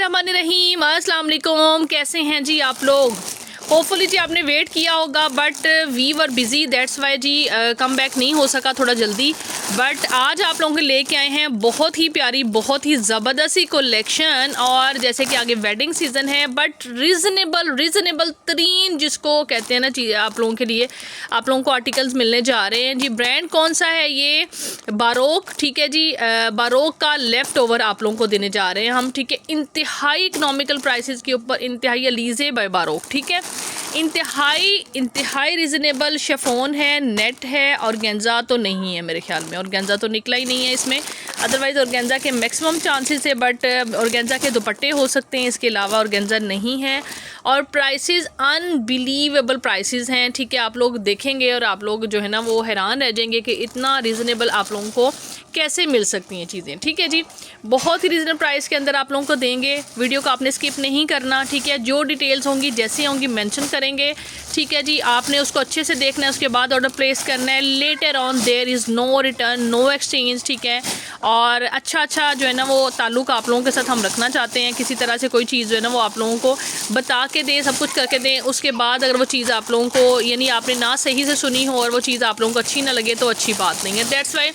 बिस्मिल्लाहिर्रहमानिर्रहीम। अस्सलाम वालेकुम। कैसे हैं जी आप लोग? होपफुली जी आपने वेट किया होगा but we were busy, that's why जी कम बैक नहीं हो सका थोड़ा जल्दी। बट आज आप लोगों के लेके आए हैं बहुत ही प्यारी, बहुत ही ज़बरदस्त कलेक्शन। और जैसे कि आगे वेडिंग सीज़न है बट रीज़नेबल तरीन जिसको कहते हैं ना चीज़, आप लोगों के लिए आप लोगों को आर्टिकल्स मिलने जा रहे हैं जी। ब्रांड कौन सा है? ये बारोक, ठीक है जी। बारोक का लेफ़्ट ओवर आप लोगों को देने जा रहे हैं हम, ठीक है। इंतहाई इकनॉमिकल प्राइसेस के ऊपर, इंतहाई अलीज़े बाय बारोक, ठीक है। इंतहाई रिजनेबल शिफॉन है, नेट है, ऑर्गेन्जा तो नहीं है मेरे ख्याल में, ऑर्गेन्जा तो निकला ही नहीं है इसमें। अदरवाइज़ ऑर्गेन्जा के मैक्सिमम चांसेस है बट ऑर्गेन्जा के दुपट्टे हो सकते हैं, इसके अलावा ऑर्गेन्जा नहीं है। और प्राइसेस अनबिलीवेबल प्राइसेस हैं, ठीक है। आप लोग देखेंगे और आप लोग जो है ना वो हैरान रह जाएंगे कि इतना रीज़नेबल आप लोगों को कैसे मिल सकती हैं चीज़ें, ठीक है जी। बहुत ही रीज़नेबल प्राइस के अंदर आप लोगों को देंगे। वीडियो को आपने स्किप नहीं करना, ठीक है। जो डिटेल्स होंगी जैसे होंगी मेंशन करेंगे, ठीक है जी। आपने उसको अच्छे से देखना है, उसके बाद ऑर्डर प्लेस करना है। Later on there is no return, no exchange, ठीक है। और अच्छा जो है ना वो ताल्लुक़ आप लोगों के साथ हम रखना चाहते हैं। किसी तरह से कोई चीज़ जो है ना वो आप लोगों को बता के दें, सब कुछ करके दें। उसके बाद अगर वो चीज़ आप लोगों को यानी आपने ना सही से सुनी हो और वो चीज़ आप लोगों को अच्छी ना लगे तो अच्छी बात नहीं है। दैट्स वाई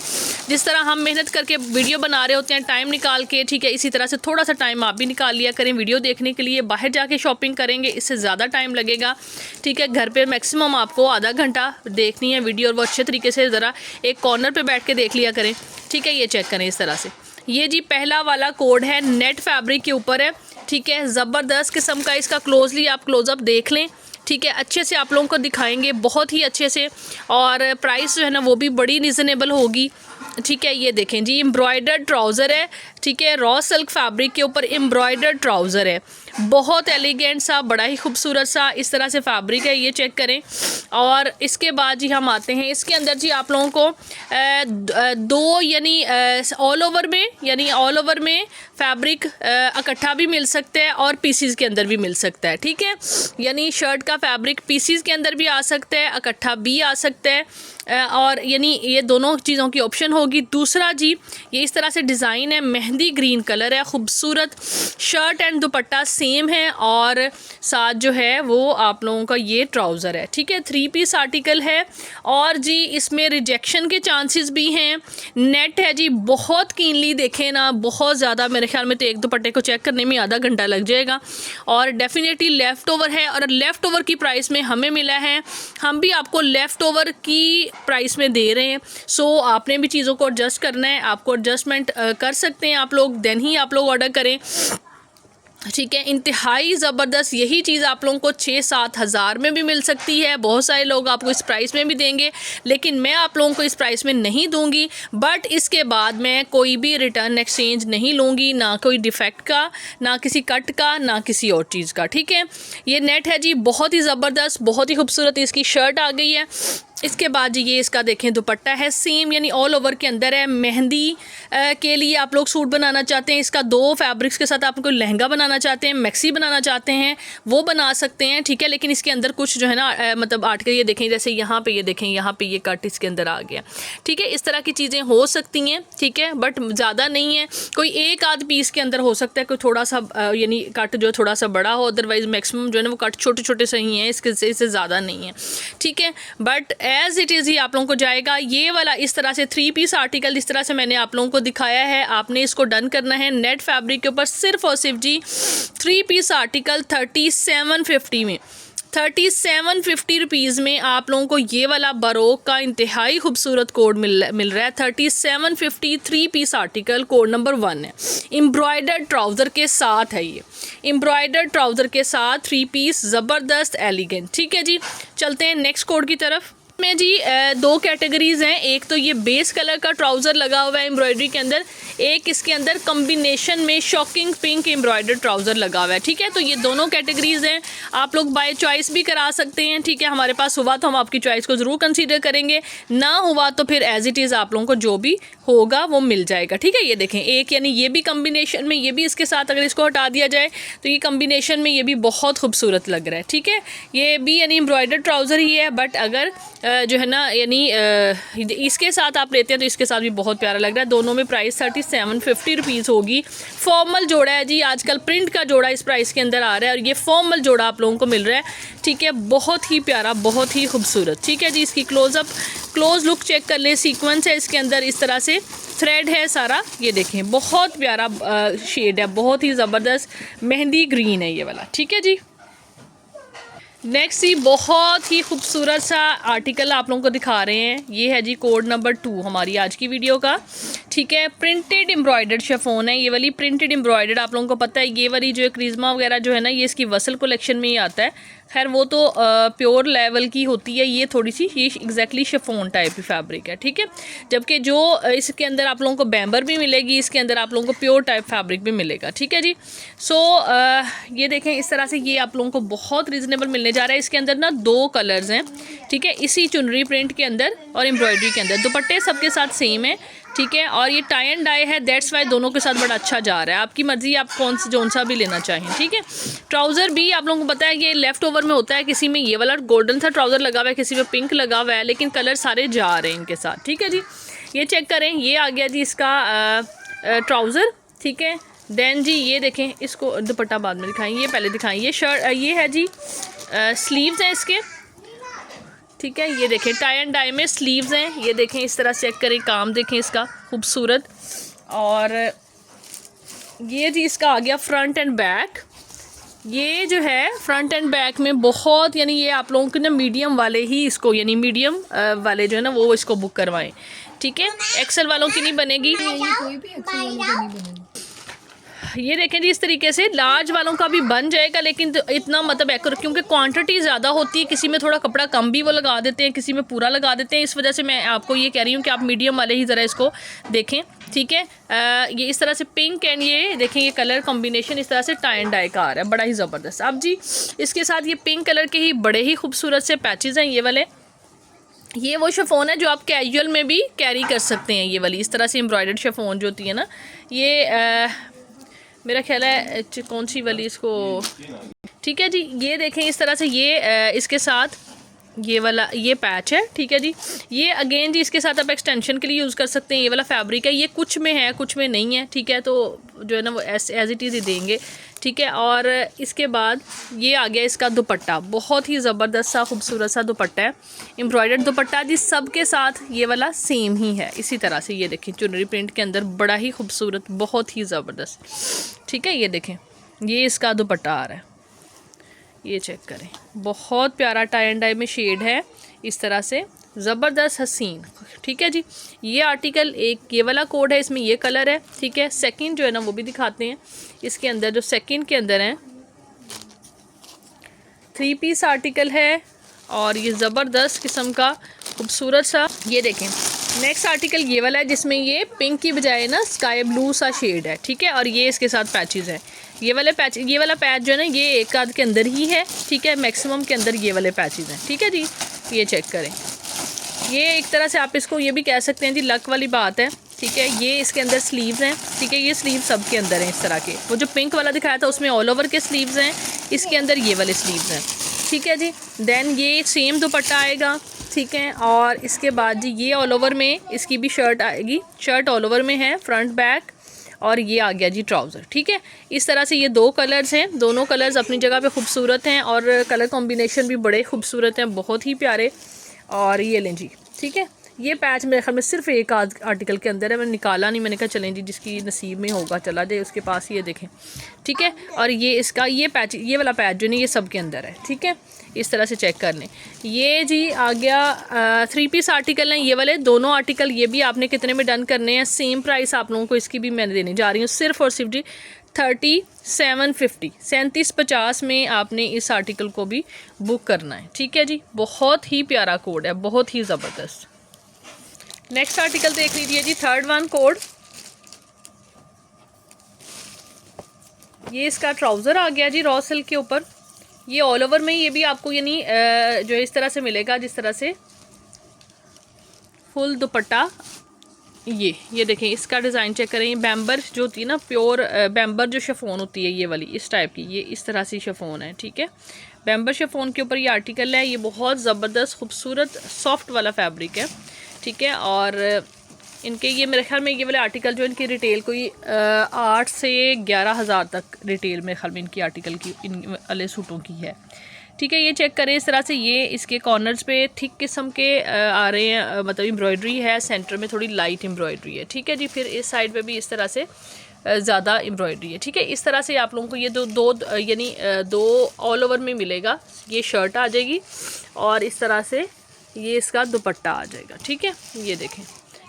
जिस तरह हम मेहनत करके वीडियो बना रहे होते हैं टाइम निकाल के, ठीक है, इसी तरह से थोड़ा सा टाइम आप भी निकाल लिया करें वीडियो देखने के लिए। बाहर जाके शॉपिंग करेंगे इससे ज़्यादा टाइम लगेगा, ठीक है। घर पे मैक्सिमम आपको आधा घंटा देखनी है वीडियो और वो अच्छे तरीके से ज़रा एक कॉर्नर पे बैठ के देख लिया करें, ठीक है। ये चेक करें इस तरह से। ये जी पहला वाला कोड है, नेट फैब्रिक के ऊपर है, ठीक है। ज़बरदस्त किस्म का, इसका क्लोजली आप क्लोज़अप देख लें, ठीक है। अच्छे से आप लोगों को दिखाएंगे बहुत ही अच्छे से। और प्राइस जो है ना वो भी बड़ी रीज़नेबल होगी, ठीक है। ये देखें जी, एम्ब्रॉयडर्ड ट्राउज़र है, ठीक है। रॉ सिल्क फैब्रिक के ऊपर एम्ब्रॉयडर्ड ट्राउज़र है, बहुत एलिगेंट सा, बड़ा ही खूबसूरत सा इस तरह से फैब्रिक है, ये चेक करें। और इसके बाद जी हम आते हैं इसके अंदर जी आप लोगों को दो यानी ऑल ओवर में फैब्रिक इकट्ठा भी मिल सकता है और पीसीज के अंदर भी मिल सकता है, ठीक है। यानी शर्ट का फैब्रिक पीसीज के अंदर भी आ सकता है, इकट्ठा भी आ सकता है। और यानी ये दोनों चीज़ों की ऑप्शन होगी। दूसरा जी ये इस तरह से डिज़ाइन है, मेहंदी ग्रीन कलर है, खूबसूरत। शर्ट एंड दुपट्टा सेम है और साथ जो है वो आप लोगों का ये ट्राउज़र है, ठीक है। 3 पीस आर्टिकल है और जी इसमें रिजेक्शन के चांसेस भी हैं। नेट है जी, बहुत कीनली देखें ना, बहुत ज़्यादा, मेरे ख्याल में तो एक दुपट्टे को चेक करने में आधा घंटा लग जाएगा। और डेफिनेटली लेफ़्ट ओवर है और लेफ़्ट ओवर की प्राइस में हमें मिला है, हम भी आपको लेफ़्ट ओवर की प्राइस में दे रहे हैं। सो आपने भी चीज़ों को एडजस्ट करना है, आपको एडजस्टमेंट कर सकते हैं आप लोग, देन ही आप लोग ऑर्डर करें, ठीक है। इंतहाई ज़बरदस्त यही चीज़ आप लोगों को 6-7 हज़ार में भी मिल सकती है। बहुत सारे लोग आपको इस प्राइस में भी देंगे, लेकिन मैं आप लोगों को इस प्राइस में नहीं दूंगी। बट इसके बाद मैं कोई भी रिटर्न एक्सचेंज नहीं लूँगी, ना कोई डिफेक्ट का, ना किसी कट का, ना किसी और चीज़ का, ठीक है। ये नेट है जी, बहुत ही ज़बरदस्त, बहुत ही खूबसूरत इसकी शर्ट आ गई है। इसके बाद जी ये इसका देखें दुपट्टा है सेम, यानी ऑल ओवर के अंदर है। मेहंदी के लिए आप लोग सूट बनाना चाहते हैं, इसका 2 फैब्रिक्स के साथ आप कोई लहंगा बनाना चाहते हैं, मैक्सी बनाना चाहते हैं, वो बना सकते हैं, ठीक है। लेकिन इसके अंदर कुछ जो है ना मतलब आर्टिकल ये देखें, जैसे यहाँ पे ये देखें, यहाँ पे ये कट इसके अंदर आ गया, ठीक है। इस तरह की चीज़ें हो सकती हैं, ठीक है, बट ज़्यादा नहीं है। कोई एक आध पीस के अंदर हो सकता है कोई थोड़ा सा यानी कट जो थोड़ा सा बड़ा हो, अदरवाइज़ मैक्सिमम जो है ना वो कट छोटे छोटे से ही हैं, इससे ज़्यादा नहीं है, ठीक है। बट एज़ इट इज़ ही आप लोगों को जाएगा। ये वाला इस तरह से 3 पीस आर्टिकल इस तरह से मैंने आप लोगों को दिखाया है, आपने इसको डन करना है। नेट फैब्रिक के ऊपर सिर्फ और सिर्फ जी 3 पीस आर्टिकल 3750 में, 3750 रुपीज़ में आप लोगों को ये वाला बारोक का इंतहाई खूबसूरत कोड मिल रहा है। 3750 3 पीस आर्टिकल, कोड नंबर 1 है। एम्ब्रॉयडर्ड ट्राउज़र के साथ है, ये एम्ब्रॉयडर्ड ट्राउज़र के साथ 3 पीस, ज़बरदस्त एलिगेंट, ठीक है जी। चलते हैं नेक्स्ट कोड की तरफ। में जी 2 कैटेगरीज़ हैं, एक तो ये बेस कलर का ट्राउज़र लगा हुआ है एम्ब्रॉयडरी के अंदर, एक इसके अंदर कॉम्बिनेशन में शॉकिंग पिंक एम्ब्रॉयडर्ड ट्राउज़र लगा हुआ है, ठीक है। तो ये दोनों कैटेगरीज़ हैं, आप लोग बाय चॉइस भी करा सकते हैं, ठीक है। हमारे पास हुआ तो हम आपकी चॉइस को ज़रूर कंसीडर करेंगे, ना हुआ तो फिर एज़ इट इज़ आप लोगों को जो भी होगा वो मिल जाएगा, ठीक है। ये देखें एक यानी ये भी कम्बिनेशन में, ये भी इसके साथ अगर इसको हटा दिया जाए तो ये कम्बिनेशन में ये भी बहुत खूबसूरत लग रहा है, ठीक है। ये भी यानी एम्ब्रॉयडर्ड ट्राउज़र ही है, बट अगर जो है ना यानी इसके साथ आप लेते हैं तो इसके साथ भी बहुत प्यारा लग रहा है। दोनों में प्राइस 3750 रुपीज़ होगी। फॉर्मल जोड़ा है जी, आजकल प्रिंट का जोड़ा इस प्राइस के अंदर आ रहा है और ये फॉर्मल जोड़ा आप लोगों को मिल रहा है, ठीक है। बहुत ही प्यारा, बहुत ही खूबसूरत, ठीक है जी। इसकी क्लोज लुक चेक कर लें। सीक्वेंस है इसके अंदर, इस तरह से थ्रेड है सारा, ये देखें बहुत प्यारा शेड है, बहुत ही ज़बरदस्त मेहंदी ग्रीन है ये वाला, ठीक है जी। नेक्स्ट ही बहुत ही खूबसूरत सा आर्टिकल आप लोगों को दिखा रहे हैं। ये है जी कोड नंबर 2 हमारी आज की वीडियो का, ठीक है। प्रिंटेड एम्ब्रॉयडर्ड शिफॉन है ये वाली, प्रिंटेड एम्ब्रॉयडर्ड। आप लोगों को पता है ये वाली जो है क्रिज्मा वगैरह जो है ना, ये इसकी वसल कलेक्शन में ही आता है। खैर वो तो प्योर लेवल की होती है, ये थोड़ी सी ये एग्जैक्टली शिफॉन टाइप की फैब्रिक है, ठीक है। जबकि जो इसके अंदर आप लोगों को बैम्बर भी मिलेगी, इसके अंदर आप लोगों को प्योर टाइप फैब्रिक भी मिलेगा, ठीक है जी। सो ये देखें इस तरह से ये आप लोगों को बहुत रीज़नेबल मिलने जा रहा है। इसके अंदर ना 2 कलर्स हैं, ठीक है, इसी चुनरी प्रिंट के अंदर और एम्ब्रॉयडरी के अंदर। दुपट्टे सबके साथ सेम है, ठीक है। और ये टाई एंड डाई है, दैट्स वाई दोनों के साथ बड़ा अच्छा जा रहा है। आपकी मर्ज़ी, आप जोन सा भी लेना चाहें, ठीक है। ट्राउज़र भी आप लोगों को पता है ये लेफ़्ट ओवर में होता है, किसी में ये वाला गोल्डन सा ट्राउज़र लगा हुआ है, किसी में पिंक लगा हुआ है, लेकिन कलर सारे जा रहे हैं इनके साथ, ठीक है जी। ये चेक करें, ये आ गया जी इसका ट्राउज़र, ठीक है। देन जी ये देखें, इसको दुपट्टा बाद में दिखाएं, ये पहले दिखाएं। ये शर्ट, ये है जी स्लीव्स हैं इसके, ठीक है। ये देखें टाई एंड डाई में स्लीव्स हैं, ये देखें इस तरह चेक करें, काम देखें इसका खूबसूरत। और ये जी इसका आ गया फ्रंट एंड बैक। ये जो है फ्रंट एंड बैक में बहुत, यानी ये आप लोगों को ना मीडियम वाले ही इसको, यानी मीडियम वाले जो है ना वो इसको बुक करवाएं, ठीक है। एक्सेल वालों की नहीं बनेगी, कोई भी एक्सेल वालों की नहीं बनेगी। ये देखें जी इस तरीके से लार्ज वालों का भी बन जाएगा, लेकिन तो इतना मतलब एक्यूरेट, क्योंकि क्वांटिटी ज़्यादा होती है, किसी में थोड़ा कपड़ा कम भी वो लगा देते हैं, किसी में पूरा लगा देते हैं। इस वजह से मैं आपको ये कह रही हूँ कि आप मीडियम वाले ही ज़रा इसको देखें, ठीक है। ये इस तरह से पिंक एंड ये देखें ये कलर कॉम्बिनेशन इस तरह से टाई एंड डाई का आ रहा है, बड़ा ही ज़बरदस्त। अब जी इसके साथ ये पिंक कलर के ही बड़े ही खूबसूरत से पैचेज़ हैं ये वाले। ये वो शिफॉन है जो आप कैजुअल में भी कैरी कर सकते हैं, ये वाली इस तरह से एम्ब्रॉयडर्ड शिफॉन जो होती है ना, ये मेरा ख्याल है कौन सी वाली इसको, ठीक है जी। ये देखें इस तरह से ये इसके साथ ये वाला ये पैच है, ठीक है जी। ये अगेन जी इसके साथ आप एक्सटेंशन के लिए यूज़ कर सकते हैं। ये वाला फैब्रिक है, ये कुछ में है कुछ में नहीं है, ठीक है। तो जो है ना वो एज इट इज़ ही देंगे, ठीक है। और इसके बाद ये आ गया इसका दुपट्टा, बहुत ही ज़बरदस्त सा खूबसूरत सा दुपट्टा है, एम्ब्रॉयडर्ड दुपट्टा जी। सबके साथ ये वाला सेम ही है इसी तरह से, ये देखें चुनरी प्रिंट के अंदर बड़ा ही खूबसूरत, बहुत ही ज़बरदस्त, ठीक है। ये देखें ये इसका दुपट्टा आ रहा है, ये चेक करें, बहुत प्यारा टाई एंड डाई में शेड है इस तरह से, ज़बरदस्त हसीन, ठीक है जी। ये आर्टिकल एक ये वाला कोड है, इसमें ये कलर है, ठीक है। सेकंड जो है ना वो भी दिखाते हैं। इसके अंदर जो सेकंड के अंदर है 3 पीस आर्टिकल है और ये ज़बरदस्त किस्म का खूबसूरत सा, ये देखें। नेक्स्ट आर्टिकल ये वाला है जिसमें ये पिंक की बजाय ना स्काई ब्लू सा शेड है, ठीक है। और ये इसके साथ पैचेस है, ये वाला पैच जो है ना ये एक आध के अंदर ही है, ठीक है। मैक्सिमम के अंदर ये वाले पैचेस हैं, ठीक है जी। ये चेक करें, ये एक तरह से आप इसको ये भी कह सकते हैं जी लक वाली बात है, ठीक है। ये इसके अंदर स्लीव्स हैं, ठीक है। ये स्लीव सब के अंदर हैं इस तरह के, वो जो पिंक वाला दिखाया था उसमें ऑल ओवर के स्लीव्स हैं, इसके अंदर ये वाले स्लीव्स हैं, ठीक है जी। देन ये सेम दुपट्टा आएगा, ठीक है। और इसके बाद जी ये ऑल ओवर में इसकी भी शर्ट आएगी, शर्ट ऑल ओवर में है फ्रंट बैक। और ये आ गया जी ट्राउज़र, ठीक है। इस तरह से ये 2 कलर्स हैं, दोनों कलर्स अपनी जगह पे खूबसूरत हैं और कलर कॉम्बिनेशन भी बड़े खूबसूरत हैं, बहुत ही प्यारे। और ये लें जी, ठीक है। ये पैच मेरे ख्याल में सिर्फ एक आर्टिकल के अंदर है, मैंने निकाला नहीं, मैंने कहा चलें जी जिसकी नसीब में होगा चला जाए उसके पास, ये देखें, ठीक है। और ये इसका ये पैच, ये वाला पैच जो नहीं ये सब के अंदर है, ठीक है। इस तरह से चेक कर लें। ये जी आ गया 3 पीस आर्टिकल हैं ये वाले, दोनों आर्टिकल ये भी आपने कितने में डन करने हैं, सेम प्राइस आप लोगों को इसकी भी मैं देने जा रही हूँ, सिर्फ और सिर्फ जी 3750 में आपने इस आर्टिकल को भी बुक करना है, ठीक है जी। बहुत ही प्यारा कोड है, बहुत ही ज़बरदस्त। नेक्स्ट आर्टिकल देख लीजिए जी, थर्ड वन कोड, ये इसका ट्राउज़र आ गया जी रॉ सिल्क के ऊपर। ये ऑल ओवर में ये भी आपको यानी जो इस तरह से मिलेगा, जिस तरह से फुल दुपट्टा ये देखें, इसका डिज़ाइन चेक करें। ये बैम्बर जो होती है ना, प्योर बैम्बर जो शिफॉन होती है ये वाली, इस टाइप की, ये इस तरह से शिफॉन है, ठीक है। बैम्बर शिफॉन के ऊपर ये आर्टिकल है। ये बहुत ज़बरदस्त खूबसूरत सॉफ्ट वाला फैब्रिक है, ठीक है। और इनके ये मेरे ख्याल में ये वाले आर्टिकल जो इनकी रिटेल कोई 8 से 11,000 तक रिटेल मेरे ख्याल में इनकी आर्टिकल की, इन वाले सूटों की है, ठीक है। ये चेक करें इस तरह से। ये इसके कॉर्नर्स पे थिक किस्म के आ रहे हैं, मतलब एम्ब्रॉयडरी है, सेंटर में थोड़ी लाइट एम्ब्रॉयडरी है, ठीक है जी। फिर इस साइड पे भी इस तरह से ज़्यादा एम्ब्रॉयडरी है, ठीक है। इस तरह से आप लोगों को ये दो ऑल ओवर में मिलेगा। ये शर्ट आ जाएगी और इस तरह से ये इसका दुपट्टा आ जाएगा, ठीक है। ये देखें,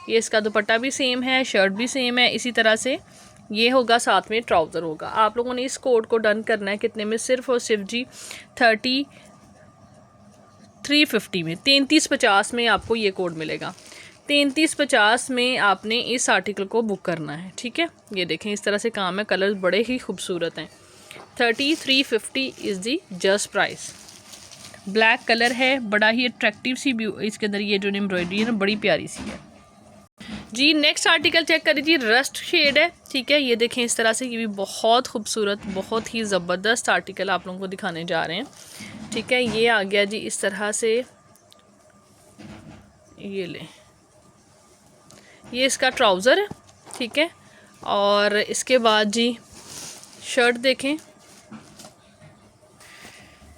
ये इसका दुपट्टा भी सेम है, शर्ट भी सेम है। इसी तरह से ये होगा, साथ में ट्राउज़र होगा। आप लोगों ने इस कोड को डन करना है कितने में? सिर्फ और सिर्फ जी 3350 में, 3350 में आपको ये कोड मिलेगा। 3350 में आपने इस आर्टिकल को बुक करना है, ठीक है। ये देखें, इस तरह से काम है, कलर्स बड़े ही खूबसूरत हैं। 3350 is the just price. Black colour है, बड़ा ही अट्रैक्टिव सी व्यू इसके अंदर, ये जो एम्ब्रॉयडरी है ना, बड़ी प्यारी सी है जी। नेक्स्ट आर्टिकल चेक करिए जी, रस्ट शेड है, ठीक है। ये देखें इस तरह से, ये भी बहुत खूबसूरत, बहुत ही ज़बरदस्त आर्टिकल आप लोगों को दिखाने जा रहे हैं, ठीक है। ये आ गया जी इस तरह से, ये ले, ये इसका ट्राउज़र है, ठीक है। और इसके बाद जी शर्ट देखें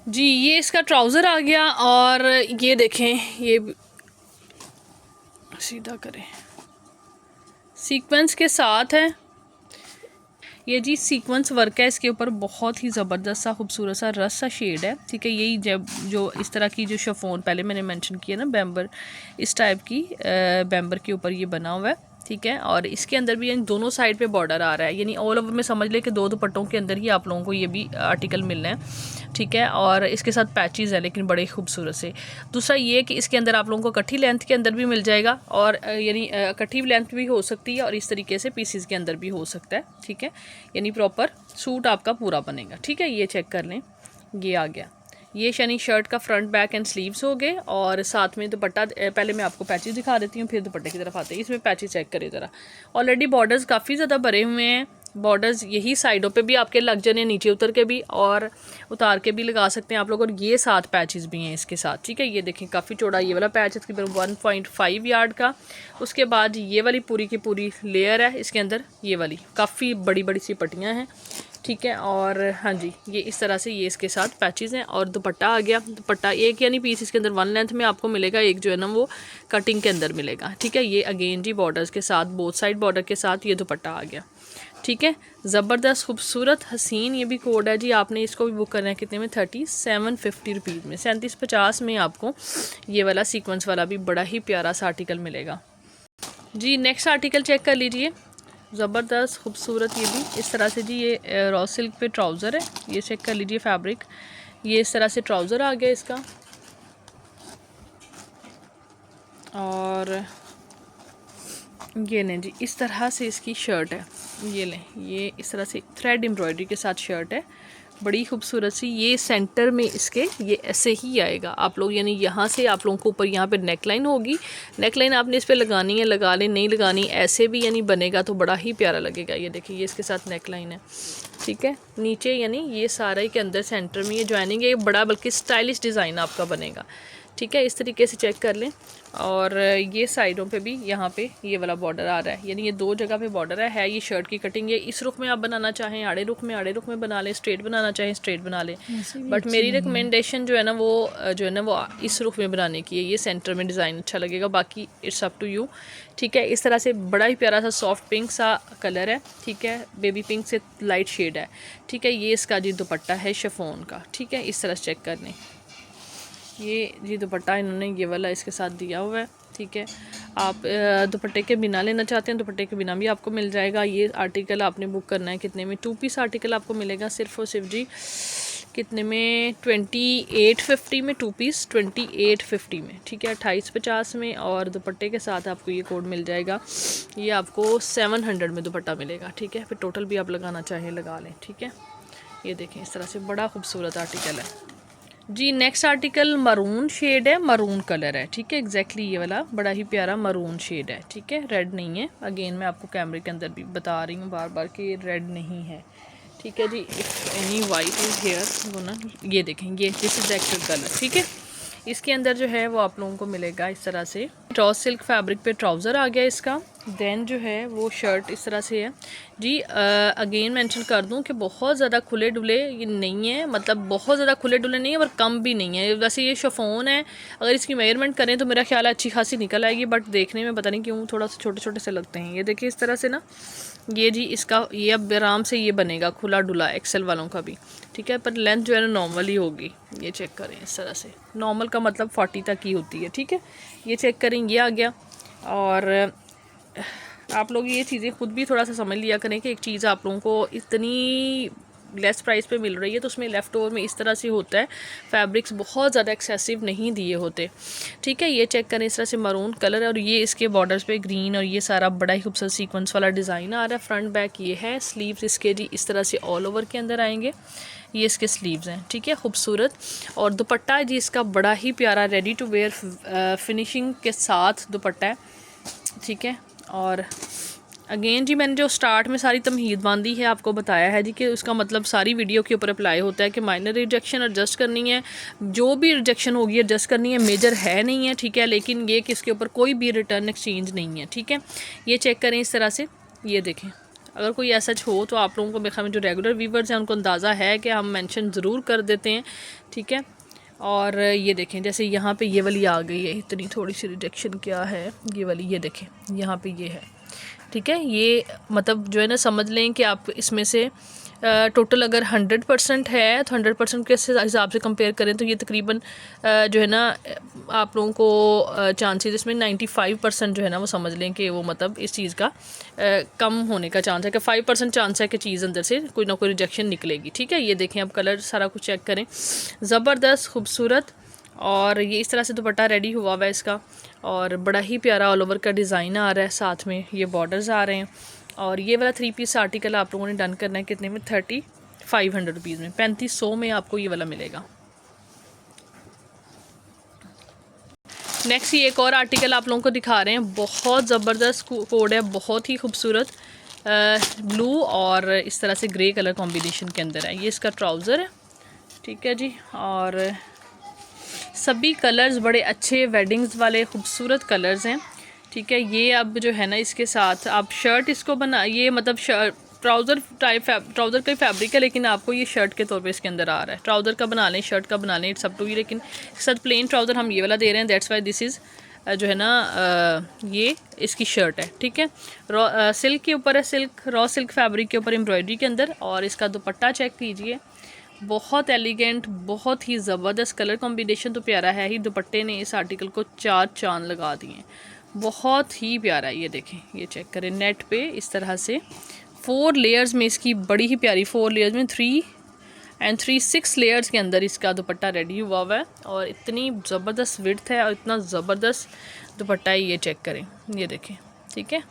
जी, ये इसका ट्राउज़र आ गया। और ये देखें, ये सीधा करें, सीक्वेंस के साथ है ये जी, सीक्वेंस वर्क है इसके ऊपर, बहुत ही ज़बरदस्त सा खूबसूरत सा रस सा शेड है, ठीक है। यही जब जो इस तरह की जो शिफॉन पहले मैंने मेंशन किया ना, बैम्बर, इस टाइप की बैम्बर के ऊपर ये बना हुआ है, ठीक है। और इसके अंदर भी यानी दोनों साइड पे बॉर्डर आ रहा है, यानी ऑल ओवर में समझ ले कि 2 दुपट्टों के अंदर ही आप लोगों को ये भी आर्टिकल मिलना है, ठीक है। और इसके साथ पैचेस है, लेकिन बड़े खूबसूरत से। दूसरा ये कि इसके अंदर आप लोगों को इकट्ठी लेंथ के अंदर भी मिल जाएगा, और यानी इकट्ठी लेंथ भी हो सकती है, और इस तरीके से पीसीस के अंदर भी हो सकता है, ठीक है। यानी प्रॉपर सूट आपका पूरा बनेगा, ठीक है। ये चेक कर लें, ये आ गया, ये यानी शर्ट का फ्रंट बैक एंड स्लीव्स हो गए। और साथ में दुपट्टा, पहले मैं आपको पैचेस दिखा देती हूँ, फिर दुपट्टे की तरफ आते हैं। इसमें पैचेस चेक करें ज़रा, ऑलरेडी बॉर्डर्स काफ़ी ज़्यादा भरे हुए हैं। बॉर्डर्स यही साइडों पे भी आपके लग जाने, नीचे उतर के भी और उतार के भी लगा सकते हैं आप लोग। और ये 7 पैचेस भी हैं इसके साथ, ठीक है। ये देखें, काफ़ी चौड़ा ये वाला पैच है, तकरीबन 1.5 यार्ड का। उसके बाद ये वाली पूरी की पूरी लेयर है, इसके अंदर ये वाली काफ़ी बड़ी बड़ी सी पट्टियाँ हैं, ठीक है। और हाँ जी, ये इस तरह से ये इसके साथ पैचेस हैं। और दुपट्टा आ गया, दुपट्टा एक यानी पीस इसके अंदर 1 लेंथ में आपको मिलेगा, एक जो है ना वो कटिंग के अंदर मिलेगा, ठीक है। ये अगेन जी बॉर्डर्स के साथ, बोथ साइड बॉर्डर के साथ ये दुपट्टा आ गया, ठीक है। ज़बरदस्त खूबसूरत हसीन ये भी कोड है जी। आपने इसको भी बुक करना है कितने में? 3750 रुपीज़ में, 3750 में आपको ये वाला सीक्वेंस वाला भी बड़ा ही प्यारा सा आर्टिकल मिलेगा जी। नेक्स्ट आर्टिकल चेक कर लीजिए, ज़बरदस्त खूबसूरत ये भी इस तरह से जी। ये रॉ सिल्क पे ट्राउज़र है, ये चेक कर लीजिए फैब्रिक। ये इस तरह से ट्राउज़र आ गया इसका, और ये लें जी इस तरह से इसकी शर्ट है। ये लें, ये इस तरह से थ्रेड एम्ब्रॉयडरी के साथ शर्ट है, बड़ी खूबसूरत सी। ये सेंटर में इसके ये ऐसे ही आएगा आप लोग, यानी यहाँ से आप लोगों को ऊपर यहाँ पे नेक लाइन होगी। नेक लाइन आपने इस पर लगानी है, लगा लें, नहीं लगानी ऐसे भी यानी बनेगा तो बड़ा ही प्यारा लगेगा। ये देखिए, ये इसके साथ नेक लाइन है, ठीक है। नीचे यानी ये सारा ही के अंदर सेंटर में ये ज्वाइनिंग है, ये बड़ा बल्कि स्टाइलिश डिज़ाइन आपका बनेगा, ठीक है। इस तरीके से चेक कर लें। और ये साइडों पे भी यहाँ पे ये वाला बॉर्डर आ रहा है, यानी ये 2 जगह पे बॉर्डर है। ये शर्ट की कटिंग है, इस रुख में आप बनाना चाहें आड़े रुख में बना लें, स्ट्रेट बनाना चाहें स्ट्रेट बना लें। बट मेरी रिकमेंडेशन जो है ना वो इस रुख में बनाने की है। ये सेंटर में डिज़ाइन अच्छा लगेगा, बाकी इट्स अप टू यू, ठीक है। इस तरह से बड़ा ही प्यारा सा सॉफ्ट पिंक सा कलर है, ठीक है। बेबी पिंक से लाइट शेड है, ठीक है। ये इसका जी दुपट्टा है शिफॉन का, ठीक है। इस तरह से चेक कर लें, ये जी दुपट्टा इन्होंने ये वाला इसके साथ दिया हुआ है, ठीक है। आप दुपट्टे के बिना लेना चाहते हैं, दुपट्टे के बिना भी आपको मिल जाएगा। ये आर्टिकल आपने बुक करना है कितने में? 2 पीस आर्टिकल आपको मिलेगा सिर्फ और सिर्फ जी कितने में? 2850 में 2 पीस, 2850 में, ठीक है। 2850 में, और दुपट्टे के साथ आपको ये कोड मिल जाएगा। ये आपको 700 में दुपट्टा मिलेगा, ठीक है। फिर टोटल भी आप लगाना चाहें लगा लें, ठीक है। ये देखें, इस तरह से बड़ा खूबसूरत आर्टिकल है, जी नेक्स्ट आर्टिकल मरून शेड है, मरून कलर है, ठीक है। एग्जैक्टली ये वाला बड़ा ही प्यारा मरून शेड है, ठीक है। रेड नहीं है, अगेन मैं आपको कैमरे के अंदर भी बता रही हूँ बार बार कि ये रेड नहीं है, ठीक है जी। If any white is here वो ना, ये देखें, ये this is the actual colour, ठीक है। इसके अंदर जो है वो आप लोगों को मिलेगा इस तरह से रॉ सिल्क फैब्रिक पे ट्राउज़र आ गया इसका। देन जो है वो शर्ट इस तरह से है जी। अगेन मेंशन कर दूं कि बहुत ज़्यादा खुले डुले ये नहीं है, मतलब बहुत ज़्यादा खुले डुले नहीं है और कम भी नहीं है। वैसे ये शिफॉन है, अगर इसकी मेजरमेंट करें तो मेरा ख्याल है अच्छी खासी निकल आएगी, बट देखने में पता नहीं क्यों थोड़ा सा छोटे छोटे से लगते हैं। ये देखिए इस तरह से ना, ये जी इसका ये अब आराम से ये बनेगा खुला डुला एक्सेल वालों का भी, ठीक है। पर लेंथ जो है ना नॉर्मल ही होगी, ये चेक करें इस तरह से। नॉर्मल का मतलब 40 तक ही होती है, ठीक है। ये चेक करें, ये आ गया। और आप लोग ये चीज़ें खुद भी थोड़ा सा समझ लिया करें कि एक चीज़ आप लोगों को इतनी लेस प्राइस पे मिल रही है तो उसमें लेफ़्ट ओवर में इस तरह से होता है, फैब्रिक्स बहुत ज़्यादा एक्सेसिव नहीं दिए होते, ठीक है। ये चेक करें इस तरह से मरून कलर है और ये इसके बॉर्डर्स पे ग्रीन और ये सारा बड़ा ही खूबसूरत सीक्वेंस वाला डिज़ाइन आ रहा है। फ्रंट बैक ये है, स्लीव्स इसके जी इस तरह से ऑल ओवर के अंदर आएंगे, ये इसके स्लीव्स हैं, ठीक है, खूबसूरत। और दुपट्टा जी इसका बड़ा ही प्यारा रेडी टू वेयर फिनिशिंग के साथ दुपट्टा है, ठीक है। और अगेन जी मैंने जो स्टार्ट में सारी तमहीद बांधी है आपको बताया है जी कि उसका मतलब सारी वीडियो के ऊपर अप्लाई होता है कि माइनर रिजेक्शन एडजस्ट करनी है, जो भी रिजेक्शन होगी एडजस्ट करनी है, मेजर है नहीं है, ठीक है। लेकिन ये कि इसके ऊपर कोई भी रिटर्न एक्सचेंज नहीं है, ठीक है। ये चेक करें इस तरह से, ये देखें। अगर कोई ऐसा हो तो आप लोगों को मेरे ख्याल में जो रेगुलर व्यूवर्स हैं उनको अंदाज़ा है कि हम मेंशन ज़रूर कर देते हैं, ठीक है। और ये देखें जैसे यहाँ पे ये वाली आ गई है, इतनी थोड़ी सी रिजेक्शन क्या है, ये वाली ये देखें यहाँ पे ये है, ठीक है। ये मतलब जो है ना समझ लें कि आप इसमें से टोटल अगर 100% है तो 100% के हिसाब से कंपेयर करें तो ये तकरीबन जो है ना आप लोगों को चांसेस इसमें 95% जो है ना वो समझ लें कि वो मतलब इस चीज़ का कम होने का चांस है, कि 5% चांस है कि चीज़ अंदर से कोई ना कोई रिजेक्शन निकलेगी, ठीक है। ये देखें अब कलर सारा कुछ चेक करें, ज़बरदस्त खूबसूरत। और ये इस तरह से दुपट्टा रेडी हुआ हुआ है इसका, और बड़ा ही प्यारा ऑल ओवर का डिज़ाइन आ रहा है, साथ में ये बॉर्डर्स आ रहे हैं। और ये वाला 3 पीस आर्टिकल आप लोगों ने डन करना है कितने में, 3500 रुपीज़ में, 3500 में आपको ये वाला मिलेगा। नेक्स्ट ये एक और आर्टिकल आप लोगों को दिखा रहे हैं, बहुत ज़बरदस्त कोड है, बहुत ही खूबसूरत ब्लू और इस तरह से ग्रे कलर कॉम्बिनेशन के अंदर है। ये इसका ट्राउज़र है, ठीक है जी। और सभी कलर्स बड़े अच्छे वेडिंग्स वाले खूबसूरत कलर्स हैं, ठीक है। ये अब जो है ना इसके साथ आप शर्ट इसको बना, ये मतलब ट्राउज़र टाइप ट्राउज़र का ही फैब्रिक है, लेकिन आपको ये शर्ट के तौर पे इसके अंदर आ रहा है। ट्राउज़र का बना लें, शर्ट का बना लें, इट्स अप टू यू, लेकिन इसके साथ प्लेन ट्राउज़र हम ये वाला दे रहे हैं, दैट्स वाई दिस इज़ जो है ना ये इसकी शर्ट है, ठीक है। रॉ सिल्क के ऊपर है, सिल्क रॉ सिल्क फैब्रिक के ऊपर एम्ब्रॉयडरी के अंदर। और इसका दुपट्टा चेक कीजिए, बहुत एलिगेंट, बहुत ही ज़बरदस्त कलर कॉम्बिनेशन तो प्यारा है ही, दुपट्टे ने इस आर्टिकल को 4 चांद लगा दिए, बहुत ही प्यारा है। ये देखें, ये चेक करें, नेट पे इस तरह से 4 लेयर्स में इसकी बड़ी ही प्यारी 4 लेयर्स में 3 एंड 3 6 लेयर्स के अंदर इसका दुपट्टा रेडी हुआ हुआ है। और इतनी ज़बरदस्त विड्थ है और इतना ज़बरदस्त दुपट्टा है, ये चेक करें, ये देखें, ठीक है।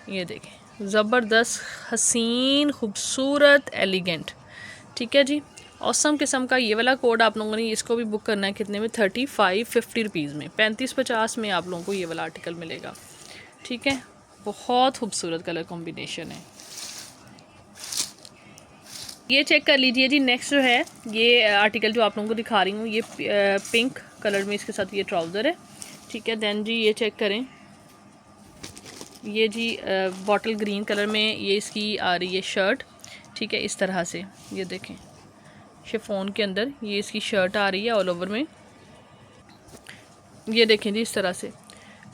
ये देखें ज़बरदस्त, हसीन, खूबसूरत, एलिगेंट, ठीक है जी। औसम किस्म का ये वाला कोड आप लोगों ने इसको भी बुक करना है कितने में, 3550 रुपीज़ में, 3550 में आप लोगों को ये वाला आर्टिकल मिलेगा, ठीक है। बहुत खूबसूरत कलर कॉम्बिनेशन है, ये चेक कर लीजिए जी। नेक्स्ट जो है ये आर्टिकल जो आप लोगों को दिखा रही हूँ, ये पिंक कलर में इसके साथ ये ट्राउज़र है, ठीक है। दैन जी ये चेक करें, ये जी बॉटल ग्रीन कलर में ये इसकी आ रही है शर्ट, ठीक है, इस तरह से। ये देखें शिफॉन के अंदर ये इसकी शर्ट आ रही है ऑल ओवर में, ये देखें जी इस तरह से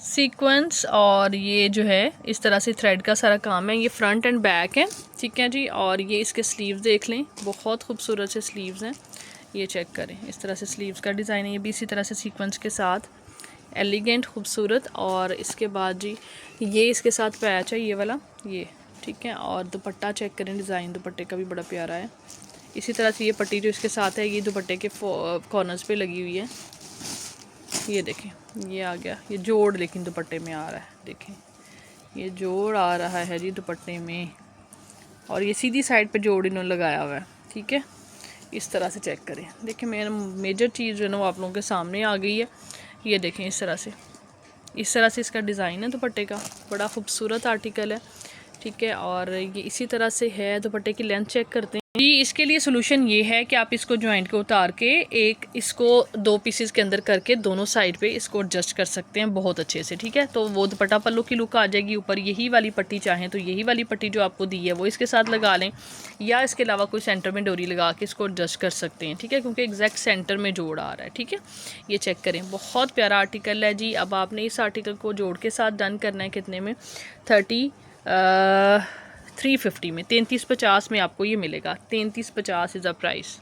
सीक्वेंस। और ये जो है इस तरह से थ्रेड का सारा काम है, ये फ्रंट एंड बैक है, ठीक है जी। और ये इसके स्लीव्स देख लें, बहुत खूबसूरत से स्लीव्स हैं, ये चेक करें, इस तरह से स्लीव्स का डिज़ाइन है, ये भी इसी तरह से सीक्वेंस के साथ एलिगेंट, खूबसूरत। और इसके बाद जी ये इसके साथ पैच है ये वाला, ये ठीक है। और दुपट्टा चेक करें, डिज़ाइन दुपट्टे का भी बड़ा प्यारा है। इसी तरह से ये पट्टी जो इसके साथ है ये दुपट्टे के कॉर्नर्स पे लगी हुई है, ये देखें, ये आ गया, ये जोड़ लेकिन दुपट्टे में आ रहा है, देखें ये जोड़ आ रहा है जी दुपट्टे में, और ये सीधी साइड पे जोड़ इन्होंने लगाया हुआ है, ठीक है। इस तरह से चेक करें। देखिए मेरा मेजर चीज़ जो है ना वो आप लोगों के सामने आ गई है। ये देखें इस तरह से इसका डिज़ाइन है दुपट्टे का, बड़ा खूबसूरत आर्टिकल है, ठीक है। और ये इसी तरह से है। दुपट्टे की लेंथ चेक करते हैं जी। इसके लिए सोल्यूशन ये है कि आप इसको जॉइंट को उतार के इसको 2 पीसेस के अंदर करके दोनों साइड पे इसको एडजस्ट कर सकते हैं बहुत अच्छे से, ठीक है। तो वो दुपट्टा पल्लू की लुक आ जाएगी। ऊपर यही वाली पट्टी चाहें तो यही वाली पट्टी जो आपको दी है वो इसके साथ लगा लें, या इसके अलावा कोई सेंटर में डोरी लगा के इसको एडजस्ट कर सकते हैं, ठीक है, क्योंकि एग्जैक्ट सेंटर में जोड़ आ रहा है, ठीक है। ये चेक करें, बहुत प्यारा आर्टिकल है जी। अब आपने इस आर्टिकल को जोड़ के साथ डन करना है कितने में, 350 में, 3350 में आपको ये मिलेगा। 3350 इज़ अ प्राइस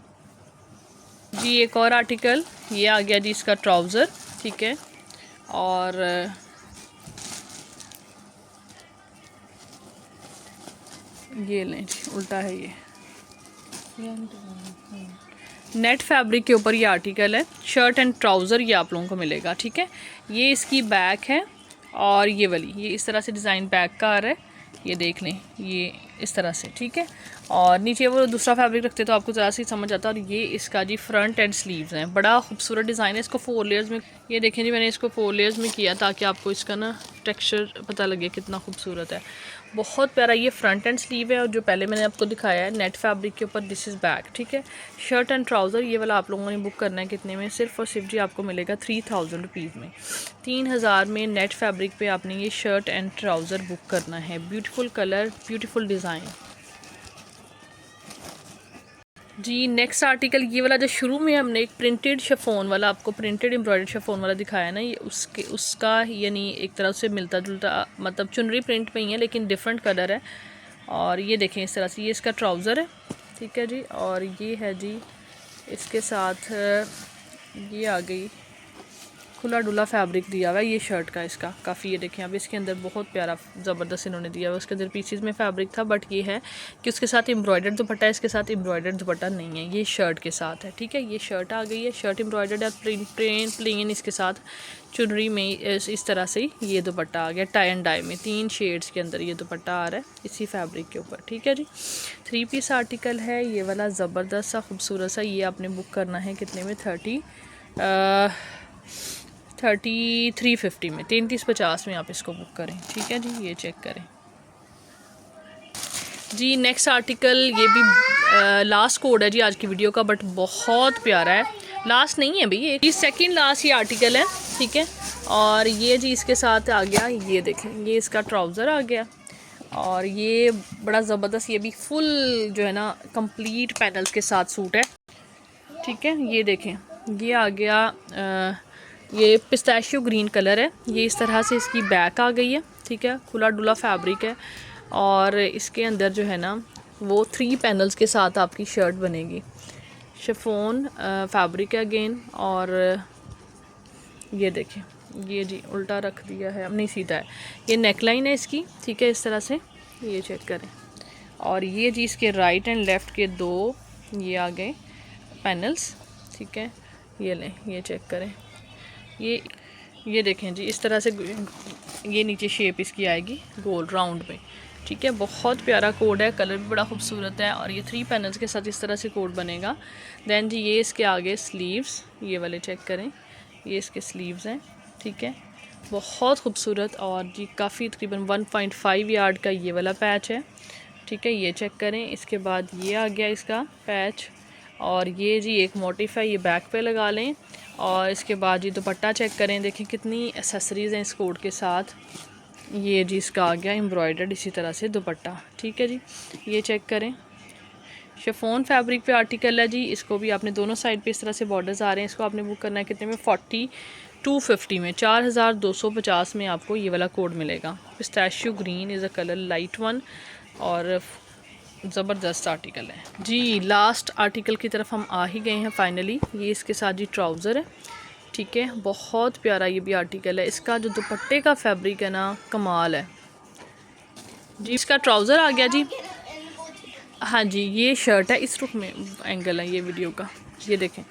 जी। एक और आर्टिकल ये आ गया जी, इसका ट्राउज़र, ठीक है। और ये लें जी, उल्टा है ये, नेट फैब्रिक के ऊपर ये आर्टिकल है। शर्ट एंड ट्राउज़र ये आप लोगों को मिलेगा, ठीक है। ये इसकी बैक है और ये वाली ये इस तरह से डिज़ाइन बैक का आ रहा है, ये देख लें, ये इस तरह से, ठीक है। और नीचे वो दूसरा फैब्रिक रखते तो आपको ज़रा सी समझ आता है। और ये इसका जी फ्रंट एंड स्लीव्स हैं, बड़ा खूबसूरत डिज़ाइन है। इसको 4 लेयर्स में, ये देखें जी, मैंने इसको 4 लेयर्स में किया ताकि आपको इसका ना टेक्सचर पता लगे कितना खूबसूरत है। बहुत प्यारा ये फ्रंट एंड स्लीव है। और जो पहले मैंने आपको दिखाया है नेट फैब्रिक के ऊपर, दिस इज़ बैक, ठीक है। शर्ट एंड ट्राउज़र ये वाला आप लोगों ने बुक करना है कितने में, सिर्फ और सिर्फ जी आपको मिलेगा 3000 रुपीज़ में। 3000 में नेट फैब्रिक पे आपने ये शर्ट एंड ट्राउज़र बुक करना है। ब्यूटीफुल कलर, ब्यूटीफुल डिज़ाइन जी। नेक्स्ट आर्टिकल ये वाला जो शुरू में हमने एक प्रिंटेड शिफॉन वाला आपको प्रिंटेड एम्ब्रॉयडर्ड शिफॉन वाला दिखाया ना, ये उसका यानी एक तरह से मिलता जुलता, मतलब चुनरी प्रिंट पे ही है लेकिन डिफरेंट कलर है। और ये देखें इस तरह से, ये इसका ट्राउज़र है, ठीक है जी। और ये है जी इसके साथ ये आ गई खुला डुला फैब्रिक दिया हुआ है ये शर्ट का इसका काफ़ी। ये देखें अब इसके अंदर बहुत प्यारा ज़बरदस्त इन्होंने दिया हुआ है। उसके अंदर पीसीज में फैब्रिक था, बट ये है कि उसके साथ एम्ब्रॉयडर्ड दुपट्टा है, इसके साथ एम्ब्रॉयडर्ड दुपट्टा नहीं है, ये शर्ट के साथ है, ठीक है। ये शर्ट आ गई है, शर्ट एम्ब्रॉयडर्ड है, प्लेन इसके साथ चुनरी में इस तरह से ये दुपट्टा आ गया। टाई एंड डाई में 3 शेड्स के अंदर ये दुपट्टा आ रहा है इसी फैब्रिक के ऊपर, ठीक है जी। 3 पीस आर्टिकल है ये वाला, ज़बरदस्त सा खूबसूरत सा। ये आपने बुक करना है कितने में, 3350 में, 3350 में आप इसको बुक करें, ठीक है जी। ये चेक करें जी। नेक्स्ट आर्टिकल ये भी लास्ट कोड है जी आज की वीडियो का, बट बहुत प्यारा है। लास्ट नहीं है भई, ये सेकंड लास्ट ये आर्टिकल है, ठीक है। और ये जी इसके साथ आ गया, ये देखें, ये इसका ट्राउज़र आ गया। और ये बड़ा ज़बरदस्त, ये भी फुल जो है ना कंप्लीट पैनल्स के साथ सूट है, ठीक है। ये देखें, ये आ गया ये पिस्ताशियो ग्रीन कलर है। ये इस तरह से इसकी बैक आ गई है, ठीक है। खुला डुला फैब्रिक है और इसके अंदर जो है ना वो 3 पैनल्स के साथ आपकी शर्ट बनेगी। शिफॉन फैब्रिक है अगेन। और ये देखें, ये जी उल्टा रख दिया है, अब नहीं सीधा है। ये नेकलाइन है इसकी, ठीक है, इस तरह से ये चेक करें। और ये जी इसके राइट एंड लेफ़्ट के 2 ये आ गए पैनल्स, ठीक है। ये लें, ये चेक करें, ये देखें जी इस तरह से ये नीचे शेप इसकी आएगी गोल राउंड में, ठीक है। बहुत प्यारा कोड है, कलर भी बड़ा खूबसूरत है। और ये 3 पैनल्स के साथ इस तरह से कोड बनेगा। दैन जी ये इसके आगे स्लीव्स, ये वाले चेक करें, ये इसके स्लीव्स हैं, ठीक है, बहुत खूबसूरत। और जी काफ़ी तकरीबन 1.5 यार्ड का ये वाला पैच है, ठीक है, ये चेक करें। इसके बाद ये आ गया इसका पैच। और ये जी एक मोटिफ है, ये बैक पे लगा लें। और इसके बाद जी दुपट्टा चेक करें, देखें कितनी एसेसरीज़ हैं इस कोट के साथ। ये जी इसका आ गया एम्ब्रॉयडर्ड इसी तरह से दुपट्टा, ठीक है जी। ये चेक करें, शिफॉन फैब्रिक पे आर्टिकल है जी। इसको भी आपने दोनों साइड पे इस तरह से बॉर्डर्स आ रहे हैं। इसको आपने बुक करना है कितने में, 4250 में, 4250 में आपको ये वाला कोड मिलेगा। Pistachio green is a colour, light one, और ज़बरदस्त आर्टिकल है जी। लास्ट आर्टिकल की तरफ हम आ ही गए हैं फाइनली। ये इसके साथ जी ट्राउज़र है, ठीक है, बहुत प्यारा ये भी आर्टिकल है। इसका जो दुपट्टे का फैब्रिक है ना, कमाल है जी। इसका ट्राउज़र आ गया जी, हाँ जी। ये शर्ट है, इस रुख में एंगल है ये वीडियो का, ये देखें।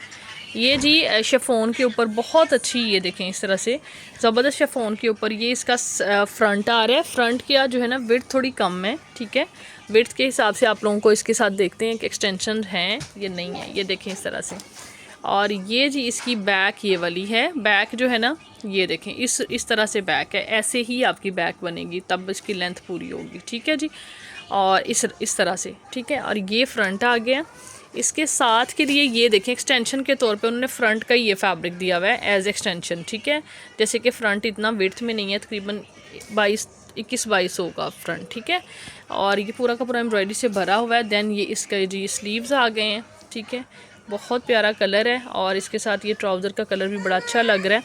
ये जी शिफॉन के ऊपर बहुत अच्छी, ये देखें इस तरह से ज़बरदस्त शिफॉन के ऊपर ये इसका फ्रंट आ रहा है। फ्रंट का जो है ना विड्थ थोड़ी कम है, ठीक है। विड्थ के हिसाब से आप लोगों को इसके साथ देखते हैं कि एक्सटेंशन हैं ये नहीं है, ये देखें इस तरह से। और ये जी इसकी बैक ये वाली है, बैक जो है ना ये देखें इस तरह से बैक है, ऐसे ही आपकी बैक बनेगी तब इसकी लेंथ पूरी होगी, ठीक है जी। और इस तरह से, ठीक है। और ये फ्रंट आ गया। इसके साथ के लिए ये देखें एक्सटेंशन के तौर पे उन्होंने फ्रंट का ये फैब्रिक दिया हुआ है एज एक्सटेंशन, ठीक है। जैसे कि फ्रंट इतना विड्थ में नहीं है, तकरीबन 21-22 होगा फ्रंट, ठीक है। और ये पूरा का पूरा एम्ब्रॉयडरी से भरा हुआ है। देन ये इसका जी स्लीव्स आ गए हैं, ठीक है। बहुत प्यारा कलर है और इसके साथ ये ट्राउज़र का कलर भी बड़ा अच्छा लग रहा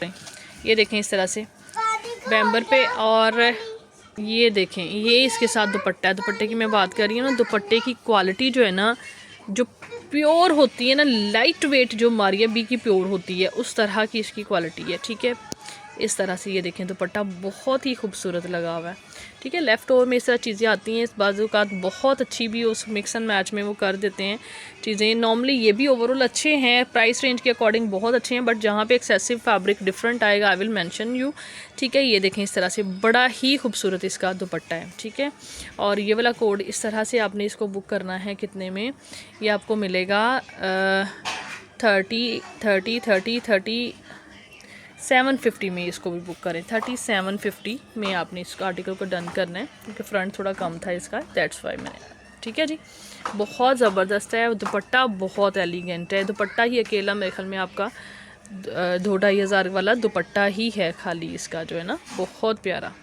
है। ये देखें इस तरह से बैम्बर पे। और ये देखें ये इसके साथ दुपट्टा है। दुपट्टे की मैं बात कर रही हूँ ना, दुपट्टे की क्वालिटी जो है ना, जो प्योर होती है ना, लाइट वेट जो मारिया बी की प्योर होती है उस तरह की इसकी क्वालिटी है, ठीक है। इस तरह से ये देखें दुपट्टा बहुत ही खूबसूरत लगा हुआ है, ठीक है। लेफ़्ट ओवर में इस तरह चीज़ें आती हैं, इस बाजू का बहुत अच्छी भी उस मिक्स एंड मैच में वो कर देते हैं चीज़ें। नॉर्मली ये भी ओवरऑल अच्छे हैं, प्राइस रेंज के अकॉर्डिंग बहुत अच्छे हैं, बट जहाँ पे एक्सेसिव फैब्रिक डिफरेंट आएगा आई विल मेंशन यू, ठीक है। ये देखें इस तरह से बड़ा ही खूबसूरत इसका दुपट्टा है, ठीक है। और ये वाला कोड इस तरह से आपने इसको बुक करना है, कितने में ये आपको मिलेगा 750 में इसको भी बुक करें। 3750 में आपने इस आर्टिकल को डन करना है, क्योंकि फ्रंट थोड़ा कम था इसका, दैट्स वाई मैंने, ठीक है जी। बहुत ज़बरदस्त है दुपट्टा, बहुत एलिगेंट है दुपट्टा ही अकेला मेरे ख्याल में आपका 2-2,500 वाला दुपट्टा ही है खाली इसका जो है ना, बहुत प्यारा।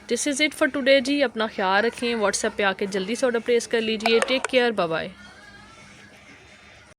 This is it for today जी। अपना ख्याल रखें, व्हाट्सएप पे आके जल्दी से ऑर्डर प्लेस कर लीजिए। Take care, bye bye.